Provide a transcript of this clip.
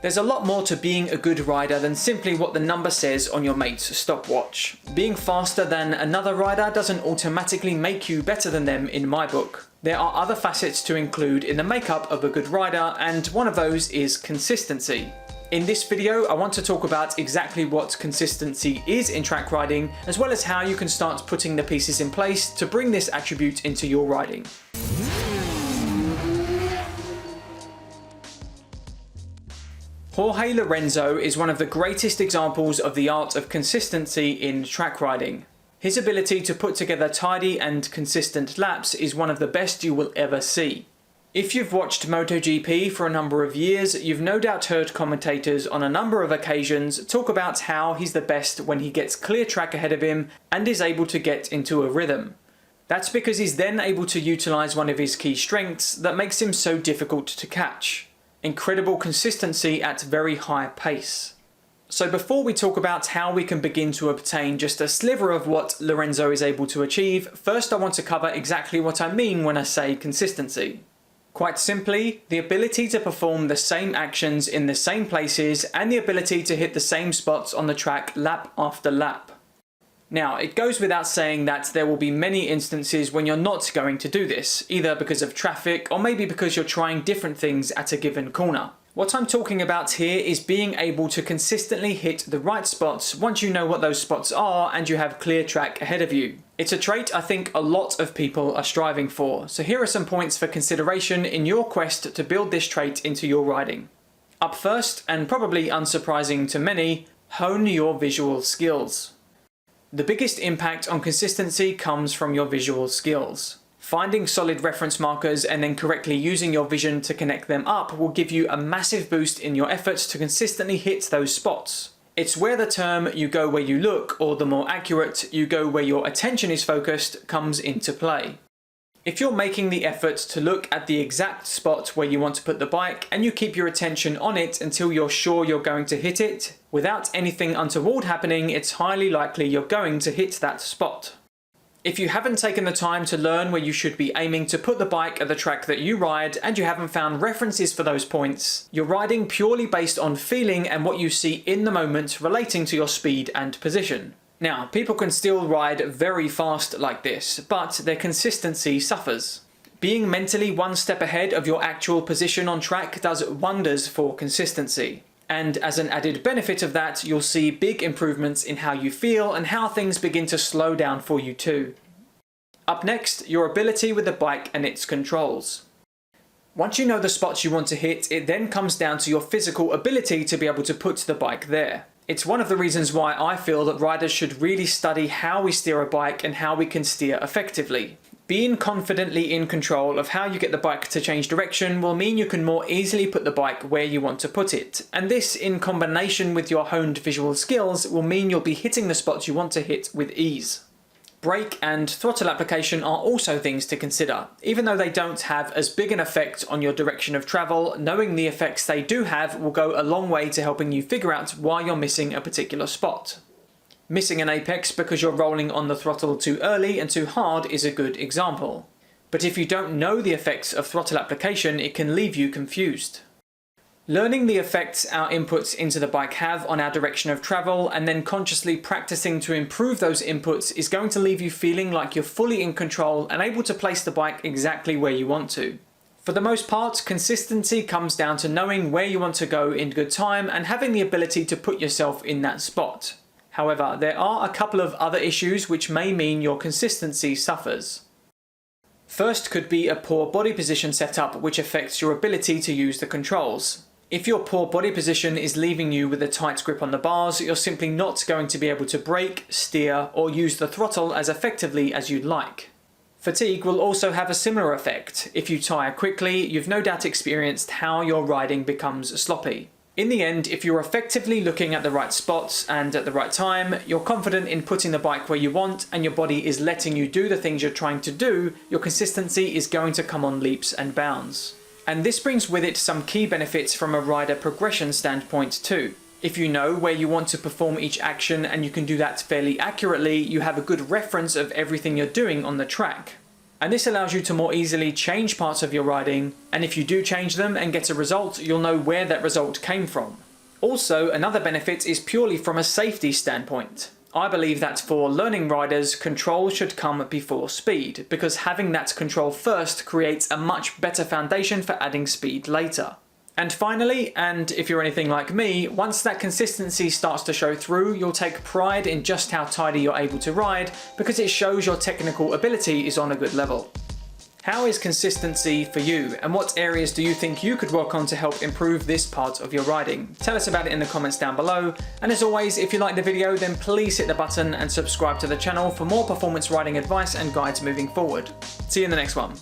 There's a lot more to being a good rider than simply what the number says on your mate's stopwatch. Being faster than another rider doesn't automatically make you better than them in my book. There are other facets to include in the makeup of a good rider, and one of those is consistency. In this video, I want to talk about exactly what consistency is in track riding, as well as how you can start putting the pieces in place to bring this attribute into your riding. Jorge Lorenzo is one of the greatest examples of the art of consistency in track riding. His ability to put together tidy and consistent laps is one of the best you will ever see. If you've watched MotoGP for a number of years, you've no doubt heard commentators on a number of occasions talk about how he's the best when he gets clear track ahead of him and is able to get into a rhythm. That's because he's then able to utilize one of his key strengths that makes him so difficult to catch: incredible consistency at very high pace. So before we talk about how we can begin to obtain just a sliver of what Lorenzo is able to achieve, first I want to cover exactly what I mean when I say consistency. Quite simply, the ability to perform the same actions in the same places and the ability to hit the same spots on the track lap after lap. Now, it goes without saying that there will be many instances when you're not going to do this, either because of traffic or maybe because you're trying different things at a given corner. What I'm talking about here is being able to consistently hit the right spots once you know what those spots are and you have clear track ahead of you. It's a trait I think a lot of people are striving for, so here are some points for consideration in your quest to build this trait into your riding. Up first, and probably unsurprising to many, hone your visual skills. The biggest impact on consistency comes from your visual skills. Finding solid reference markers and then correctly using your vision to connect them up will give you a massive boost in your efforts to consistently hit those spots. It's where the term "you go where you look," or the more accurate "you go where your attention is focused," comes into play. If you're making the effort to look at the exact spot where you want to put the bike and you keep your attention on it until you're sure you're going to hit it, without anything untoward happening, it's highly likely you're going to hit that spot. If you haven't taken the time to learn where you should be aiming to put the bike at the track that you ride and you haven't found references for those points, you're riding purely based on feeling and what you see in the moment relating to your speed and position. Now, people can still ride very fast like this, but their consistency suffers. Being mentally one step ahead of your actual position on track does wonders for consistency. And as an added benefit of that, you'll see big improvements in how you feel and how things begin to slow down for you too. Up next, your ability with the bike and its controls. Once you know the spots you want to hit, it then comes down to your physical ability to be able to put the bike there. It's one of the reasons why I feel that riders should really study how we steer a bike and how we can steer effectively. Being confidently in control of how you get the bike to change direction will mean you can more easily put the bike where you want to put it, and this in combination with your honed visual skills will mean you'll be hitting the spots you want to hit with ease. Brake and throttle application are also things to consider. Even though they don't have as big an effect on your direction of travel, knowing the effects they do have will go a long way to helping you figure out why you're missing a particular spot. Missing an apex because you're rolling on the throttle too early and too hard is a good example. But if you don't know the effects of throttle application, it can leave you confused. Learning the effects our inputs into the bike have on our direction of travel and then consciously practicing to improve those inputs is going to leave you feeling like you're fully in control and able to place the bike exactly where you want to. For the most part, consistency comes down to knowing where you want to go in good time and having the ability to put yourself in that spot. However, there are a couple of other issues which may mean your consistency suffers. First could be a poor body position setup which affects your ability to use the controls. If your poor body position is leaving you with a tight grip on the bars, you're simply not going to be able to brake, steer, or use the throttle as effectively as you'd like. Fatigue will also have a similar effect. If you tire quickly, you've no doubt experienced how your riding becomes sloppy. In the end, if you're effectively looking at the right spots and at the right time, you're confident in putting the bike where you want, and your body is letting you do the things you're trying to do, your consistency is going to come on leaps and bounds. And this brings with it some key benefits from a rider progression standpoint too. If you know where you want to perform each action and you can do that fairly accurately, you have a good reference of everything you're doing on the track. And this allows you to more easily change parts of your riding, and if you do change them and get a result, you'll know where that result came from. Also, another benefit is purely from a safety standpoint. I believe that for learning riders, control should come before speed, because having that control first creates a much better foundation for adding speed later. And finally, and if you're anything like me, once that consistency starts to show through, you'll take pride in just how tidy you're able to ride, because it shows your technical ability is on a good level. How is consistency for you, and what areas do you think you could work on to help improve this part of your riding? Tell us about it in the comments down below, and as always, if you liked the video, then please hit the button and subscribe to the channel for more performance riding advice and guides moving forward. See you in the next one.